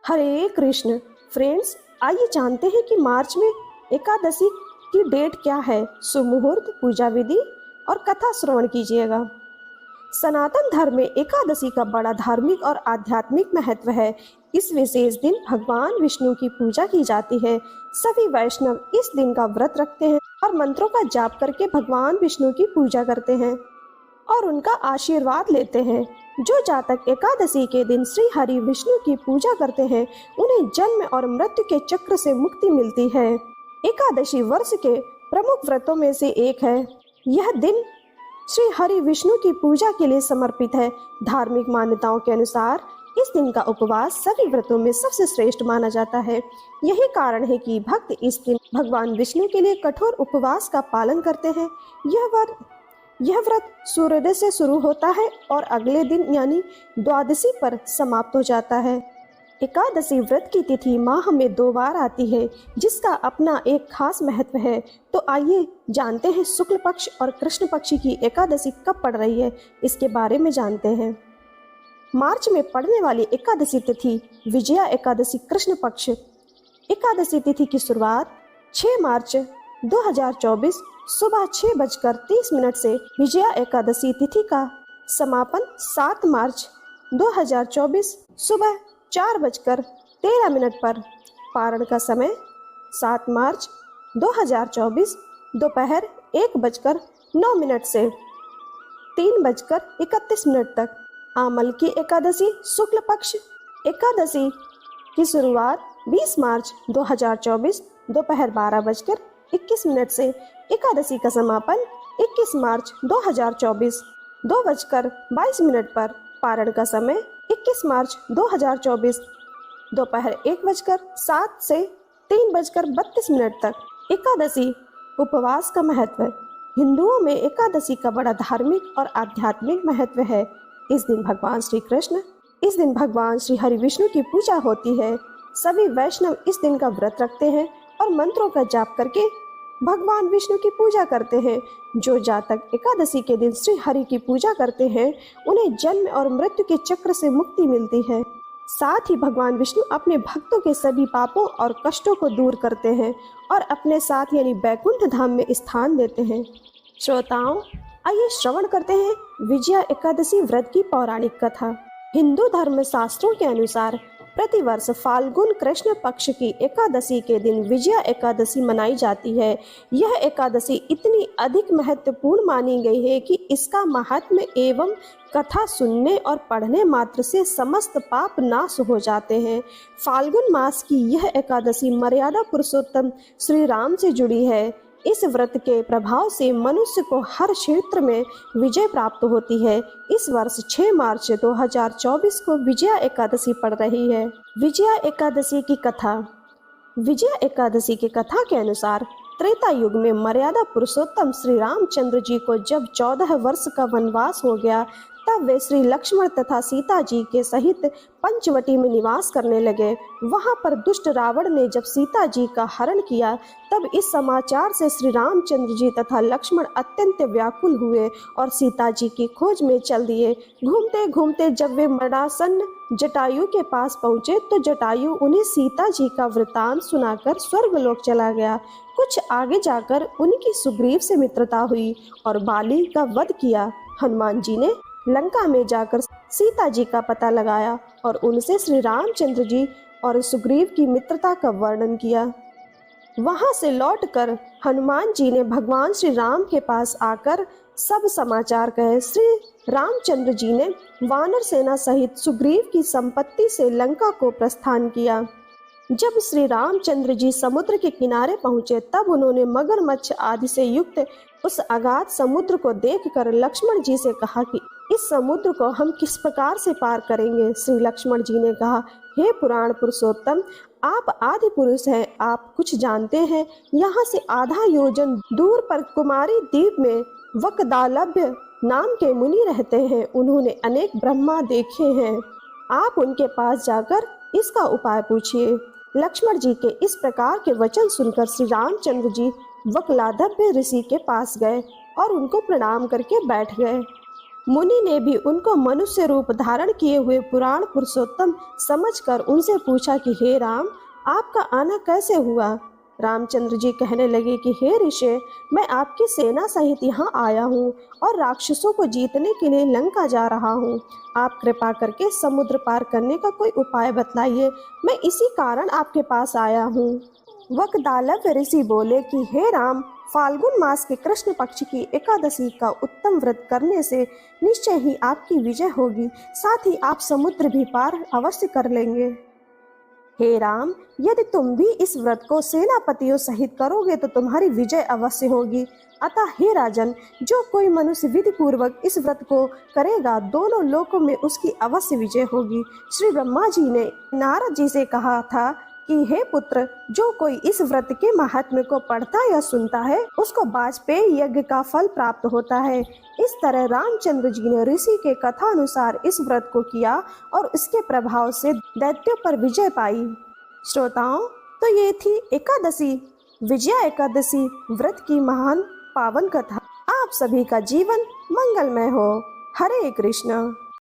हरे Krishna friends, आइए जानते हैं कि मार्च में एकादशी की डेट क्या है। शुभ मुहूर्त, पूजा विधि और कथा श्रवण कीजिएगा। सनातन धर्म में एकादशी का बड़ा धार्मिक और आध्यात्मिक महत्व है। इस विशेष दिन भगवान विष्णु की पूजा की जाती है। सभी वैष्णव इस दिन का व्रत रखते हैं और मंत्रों का जाप करके भगवान विष्णु की पूजा करते हैं और उनका आशीर्वाद लेते हैं। जो जातक एकादशी के दिन श्री हरि विष्णु की पूजा करते हैं, उन्हें जन्म और मृत्यु के चक्र से मुक्ति मिलती है। एकादशी वर्ष के प्रमुख व्रतों में से एक है। यह दिन श्री हरि विष्णु की पूजा के लिए समर्पित है। धार्मिक मान्यताओं के अनुसार इस दिन का उपवास सभी व्रतों में सबसे श्रेष्ठ माना जाता है। यही कारण है कि भक्त इस दिन भगवान विष्णु के लिए कठोर उपवास का पालन करते हैं। यह व्रत सूर्योदय से शुरू होता है और अगले दिन यानी द्वादशी पर समाप्त हो जाता है। एकादशी व्रत की तिथि माह में 2 बार आती है, जिसका अपना एक खास महत्व है। तो आइए जानते हैं शुक्ल पक्ष और कृष्ण पक्ष की एकादशी कब पड़ रही है, इसके बारे में जानते हैं। मार्च में पड़ने वाली एकादशी तिथि विजया एकादशी कृष्ण पक्ष एकादशी तिथि की शुरुआत 6 मार्च 2024 सुबह 6:30 से विजया एकादशी तिथि का समापन 7 मार्च 2024 सुबह 4:13 पर। पारण का समय 7 मार्च 2024 दोपहर 1:09 से 3:31 तक। आमल की एकादशी शुक्ल पक्ष एकादशी की शुरुआत 20 मार्च 2024 दोपहर 12:21 से एकादशी का समापन 21 मार्च 2024 2:22 पर। पारण का समय 21 मार्च 2024 दोपहर 1:07 से 3:32 तक। एकादशी उपवास का महत्व। हिंदुओं में एकादशी का बड़ा धार्मिक और आध्यात्मिक महत्व है। इस दिन भगवान श्री हरि विष्णु की पूजा होती है। सभी वैष्णव इस दिन का व्रत रखते हैं और मंत्रों का जाप करके भगवान विष्णु की पूजा करते हैं। जो जातक एकादशी के दिन श्री हरि की पूजा करते हैं, उन्हें जन्म और मृत्यु के चक्र से मुक्ति मिलती है। साथ ही भगवान विष्णु अपने भक्तों के सभी पापों और कष्टों को दूर करते हैं और अपने साथ यानी बैकुंठ धाम में स्थान देते हैं। श्रोताओं, आइए श्रवण करते हैं विजया एकादशी व्रत की पौराणिक कथा। हिंदू धर्म शास्त्रों के अनुसार प्रतिवर्ष फाल्गुन कृष्ण पक्ष की एकादशी के दिन विजया एकादशी मनाई जाती है। यह एकादशी इतनी अधिक महत्वपूर्ण मानी गई है कि इसका महात्म्य एवं कथा सुनने और पढ़ने मात्र से समस्त पाप नाश हो जाते हैं। फाल्गुन मास की यह एकादशी मर्यादा पुरुषोत्तम श्री राम से जुड़ी है। इस व्रत के प्रभाव से मनुष्य को हर क्षेत्र में विजय प्राप्त होती है। इस वर्ष 6 मार्च 2024 को विजया एकादशी पड़ रही है। विजया एकादशी की कथा। विजया एकादशी की कथा के अनुसार त्रेता युग में मर्यादा पुरुषोत्तम श्री रामचंद्र जी को जब 14 वर्ष का वनवास हो गया, तब वे श्री लक्ष्मण तथा सीता जी के सहित पंचवटी में निवास करने लगे। वहां पर दुष्ट रावण ने जब सीता जी का हरण किया, तब इस समाचार से श्री रामचंद्र जी तथा लक्ष्मण अत्यंत व्याकुल हुए और सीता जी की खोज में चल दिए। घूमते घूमते जब वे मरणासन्न जटायु के पास पहुंचे, तो जटायु उन्हें सीता जी का वृतांत सुनाकर स्वर्गलोक चला गया। कुछ आगे जाकर उनकी सुग्रीव से मित्रता हुई और बाली का वध किया। हनुमान जी ने लंका में जाकर सीता जी का पता लगाया और उनसे श्री रामचंद्र जी और सुग्रीव की मित्रता का वर्णन किया। वहां से लौटकर हनुमान जी ने भगवान श्री राम के पास आकर सब समाचार कहे। श्री रामचंद्र जी ने वानर सेना सहित सुग्रीव की संपत्ति से लंका को प्रस्थान किया। जब श्री रामचंद्र जी समुद्र के किनारे पहुंचे, तब उन्होंने मगरमच्छ आदि से युक्त उस अगाध समुद्र को देखकर लक्ष्मण जी से कहा कि इस समुद्र को हम किस प्रकार से पार करेंगे। श्री लक्ष्मण जी ने कहा, हे पुराण पुरुषोत्तम, आप आदि पुरुष हैं, आप कुछ जानते हैं। यहाँ से आधा योजन दूर पर कुमारी द्वीप में वकदालभ्य नाम के मुनि रहते हैं। उन्होंने अनेक ब्रह्मा देखे हैं। आप उनके पास जाकर इसका उपाय पूछिए। लक्ष्मण जी के इस प्रकार के वचन सुनकर श्री रामचंद्र जी वकलाधव्य ऋषि के पास गए और उनको प्रणाम करके बैठ गए। मुनि ने भी उनको मनुष्य रूप धारण किए हुए पुराण पुरुषोत्तम समझकर उनसे पूछा कि हे राम, आपका आना कैसे हुआ। रामचंद्र जी कहने लगे कि हे ऋषि, मैं आपकी सेना सहित यहाँ आया हूँ और राक्षसों को जीतने के लिए लंका जा रहा हूँ। आप कृपा करके समुद्र पार करने का कोई उपाय बतलाइए, मैं इसी कारण आपके पास आया हूँ। वकदालव ऋषि बोले कि हे राम, फाल्गुन मास के कृष्ण पक्ष की एकादशी का उत्तम व्रत करने से निश्चय ही आपकी विजय होगी, साथ ही आप समुद्र भी पार अवश्य कर लेंगे। हे राम, यदि तुम भी इस व्रत को सेनापतियों सहित करोगे तो तुम्हारी विजय अवश्य होगी। अतः हे राजन, जो कोई मनुष्य विधि पूर्वक इस व्रत को करेगा, दोनों लोकों में उसकी अवश्य विजय होगी। श्री ब्रह्मा जी ने नारद जी से कहा था कि हे पुत्र, जो कोई इस व्रत के महात्म्य को पढ़ता या सुनता है, उसको वाजपेयी यज्ञ का फल प्राप्त होता है। इस तरह रामचंद्र जी ने ऋषि के कथा अनुसार इस व्रत को किया और इसके प्रभाव से दैत्यों पर विजय पाई। श्रोताओं, तो ये थी एकादशी, विजया एकादशी व्रत की महान पावन कथा। आप सभी का जीवन मंगलमय हो। हरे कृष्ण।